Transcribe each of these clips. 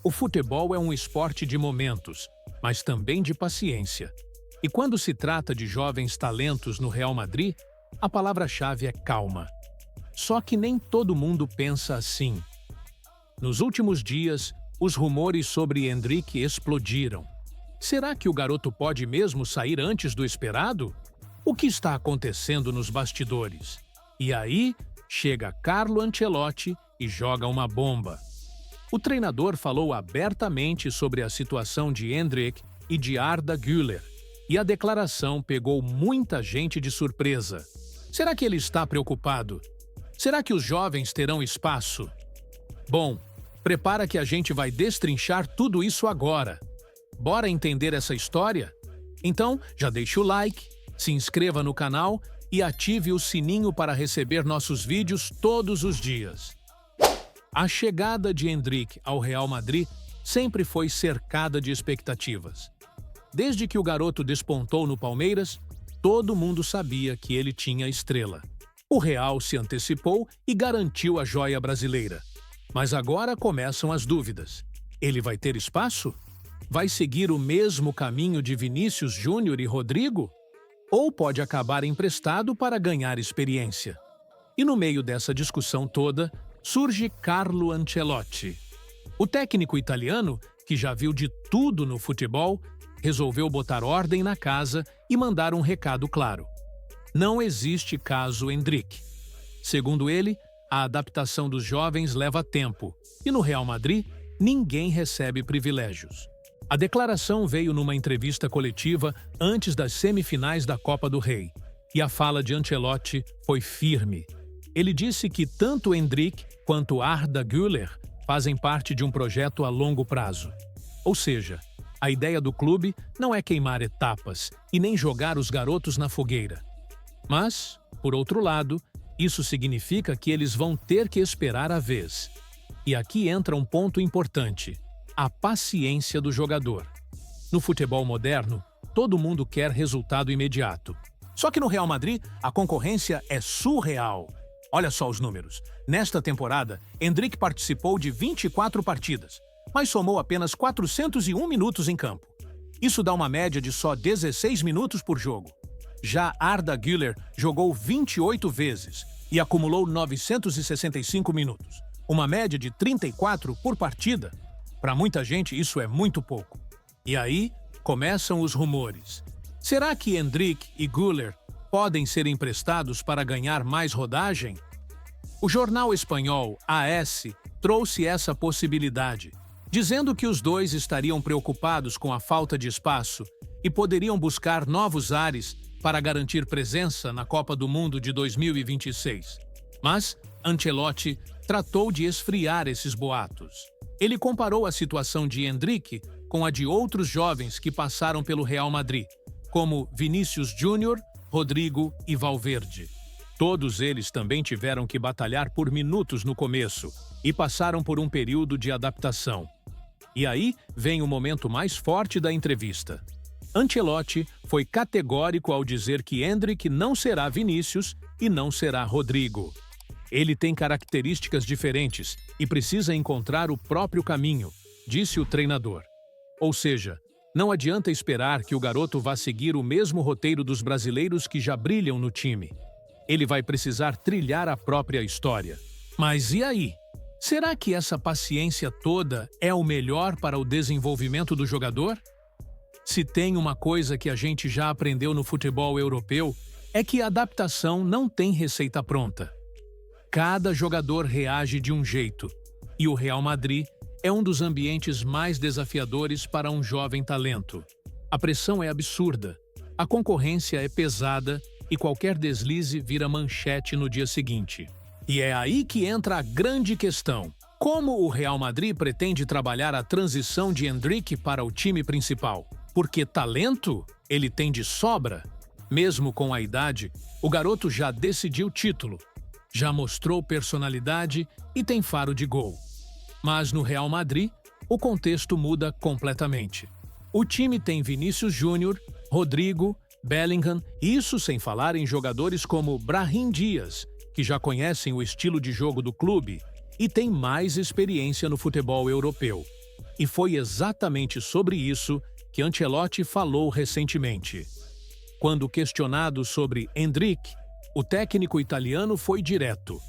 O futebol é um esporte de momentos, mas também de paciência. E quando se trata de jovens talentos no Real Madrid, a palavra-chave é calma. Só que nem todo mundo pensa assim. Nos últimos dias, os rumores sobre Endrick explodiram. Será que o garoto pode mesmo sair antes do esperado? O que está acontecendo nos bastidores? E aí, chega Carlo Ancelotti e joga uma bomba. O treinador falou abertamente sobre a situação de Endrick e de Arda Güler, e a declaração pegou muita gente de surpresa. Será que ele está preocupado? Será que os jovens terão espaço? Bom, prepara que a gente vai destrinchar tudo isso agora. Bora entender essa história? Então, já deixa o like, se inscreva no canal e ative o sininho para receber nossos vídeos todos os dias. A chegada de Endrick ao Real Madrid sempre foi cercada de expectativas. Desde que o garoto despontou no Palmeiras, todo mundo sabia que ele tinha estrela. O Real se antecipou e garantiu a joia brasileira. Mas agora começam as dúvidas. Ele vai ter espaço? Vai seguir o mesmo caminho de Vinícius Júnior e Rodrigo? Ou pode acabar emprestado para ganhar experiência? E no meio dessa discussão toda, surge Carlo Ancelotti. O técnico italiano, que já viu de tudo no futebol, resolveu botar ordem na casa e mandar um recado claro. Não existe caso Endrick. Segundo ele, a adaptação dos jovens leva tempo, e no Real Madrid, ninguém recebe privilégios. A declaração veio numa entrevista coletiva antes das semifinais da Copa do Rei, e a fala de Ancelotti foi firme. Ele disse que tanto Endrick quanto Arda Güler fazem parte de um projeto a longo prazo. Ou seja, a ideia do clube não é queimar etapas e nem jogar os garotos na fogueira. Mas, por outro lado, isso significa que eles vão ter que esperar a vez. E aqui entra um ponto importante: a paciência do jogador. No futebol moderno, todo mundo quer resultado imediato. Só que no Real Madrid, a concorrência é surreal. Olha só os números. Nesta temporada, Endrick participou de 24 partidas, mas somou apenas 401 minutos em campo. Isso dá uma média de só 16 minutos por jogo. Já Arda Güler jogou 28 vezes e acumulou 965 minutos, uma média de 34 por partida. Para muita gente, isso é muito pouco. E aí, começam os rumores. Será que Endrick e Güler podem ser emprestados para ganhar mais rodagem? O jornal espanhol AS trouxe essa possibilidade, dizendo que os dois estariam preocupados com a falta de espaço e poderiam buscar novos ares para garantir presença na Copa do Mundo de 2026. Mas Ancelotti tratou de esfriar esses boatos. Ele comparou a situação de Endrick com a de outros jovens que passaram pelo Real Madrid, como Vinícius Júnior, Rodrigo e Valverde. Todos eles também tiveram que batalhar por minutos no começo e passaram por um período de adaptação. E aí vem o momento mais forte da entrevista. Ancelotti foi categórico ao dizer que Endrick não será Vinícius e não será Rodrigo. Ele tem características diferentes e precisa encontrar o próprio caminho, disse o treinador. Ou seja, não adianta esperar que o garoto vá seguir o mesmo roteiro dos brasileiros que já brilham no time. Ele vai precisar trilhar a própria história. Mas e aí? Será que essa paciência toda é o melhor para o desenvolvimento do jogador? Se tem uma coisa que a gente já aprendeu no futebol europeu, é que a adaptação não tem receita pronta. Cada jogador reage de um jeito, e o Real Madrid é um dos ambientes mais desafiadores para um jovem talento. A pressão é absurda, a concorrência é pesada e qualquer deslize vira manchete no dia seguinte. E é aí que entra a grande questão: como o Real Madrid pretende trabalhar a transição de Endrick para o time principal? Porque talento ele tem de sobra. Mesmo com a idade, o garoto já decidiu título, já mostrou personalidade e tem faro de gol. Mas no Real Madrid, o contexto muda completamente. O time tem Vinícius Júnior, Rodrigo, Bellingham, isso sem falar em jogadores como Brahim Dias, que já conhecem o estilo de jogo do clube e têm mais experiência no futebol europeu. E foi exatamente sobre isso que Ancelotti falou recentemente. Quando questionado sobre Endrick, o técnico italiano foi direto.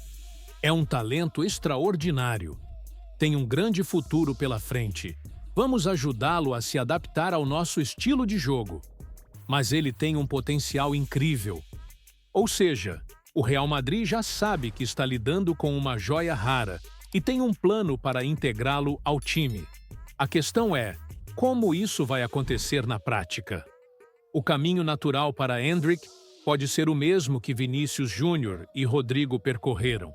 É um talento extraordinário. Tem um grande futuro pela frente. Vamos ajudá-lo a se adaptar ao nosso estilo de jogo. Mas ele tem um potencial incrível. Ou seja, o Real Madrid já sabe que está lidando com uma joia rara e tem um plano para integrá-lo ao time. A questão é, como isso vai acontecer na prática? O caminho natural para Endrick pode ser o mesmo que Vinícius Júnior e Rodrigo percorreram.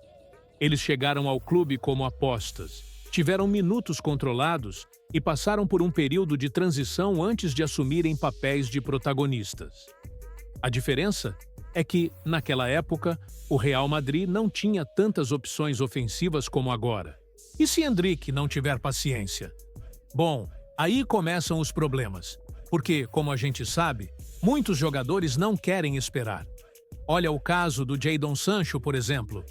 Eles chegaram ao clube como apostas, tiveram minutos controlados e passaram por um período de transição antes de assumirem papéis de protagonistas. A diferença é que, naquela época, o Real Madrid não tinha tantas opções ofensivas como agora. E se Endrick não tiver paciência? Bom, aí começam os problemas, porque, como a gente sabe, muitos jogadores não querem esperar. Olha o caso do Jadon Sancho, por exemplo.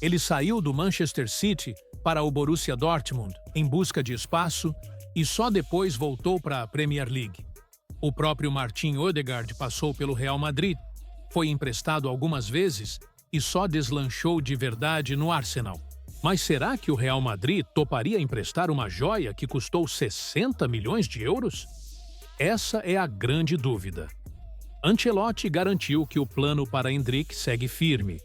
Ele saiu do Manchester City para o Borussia Dortmund em busca de espaço e só depois voltou para a Premier League. O próprio Martin Odegaard passou pelo Real Madrid, foi emprestado algumas vezes e só deslanchou de verdade no Arsenal. Mas será que o Real Madrid toparia emprestar uma joia que custou 60 milhões de euros? Essa é a grande dúvida. Ancelotti garantiu que o plano para Endrick segue firme,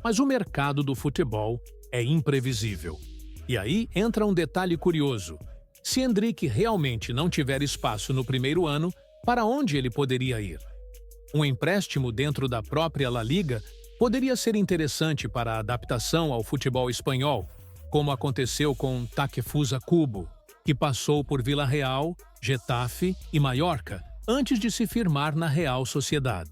mas o mercado do futebol é imprevisível. E aí entra um detalhe curioso. Se Endrick realmente não tiver espaço no primeiro ano, para onde ele poderia ir? Um empréstimo dentro da própria La Liga poderia ser interessante para a adaptação ao futebol espanhol, como aconteceu com Takefusa Kubo, que passou por Vila Real, Getafe e Mallorca antes de se firmar na Real Sociedad.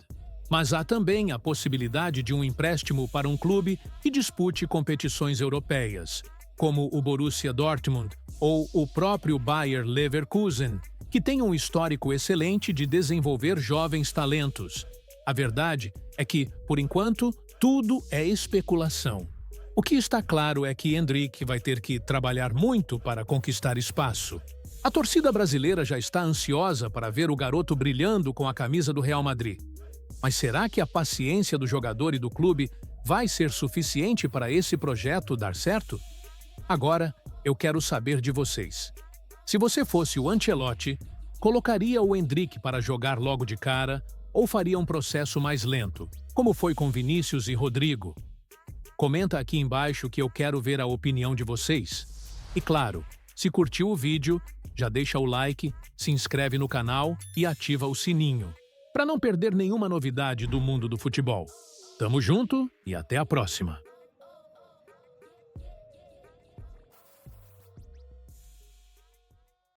Mas há também a possibilidade de um empréstimo para um clube que dispute competições europeias, como o Borussia Dortmund ou o próprio Bayer Leverkusen, que tem um histórico excelente de desenvolver jovens talentos. A verdade é que, por enquanto, tudo é especulação. O que está claro é que Endrick vai ter que trabalhar muito para conquistar espaço. A torcida brasileira já está ansiosa para ver o garoto brilhando com a camisa do Real Madrid. Mas será que a paciência do jogador e do clube vai ser suficiente para esse projeto dar certo? Agora, eu quero saber de vocês. Se você fosse o Ancelotti, colocaria o Endrick para jogar logo de cara ou faria um processo mais lento, como foi com Vinícius e Rodrigo? Comenta aqui embaixo que eu quero ver a opinião de vocês. E claro, se curtiu o vídeo, já deixa o like, se inscreve no canal e ativa o sininho, para não perder nenhuma novidade do mundo do futebol. Tamo junto e até a próxima!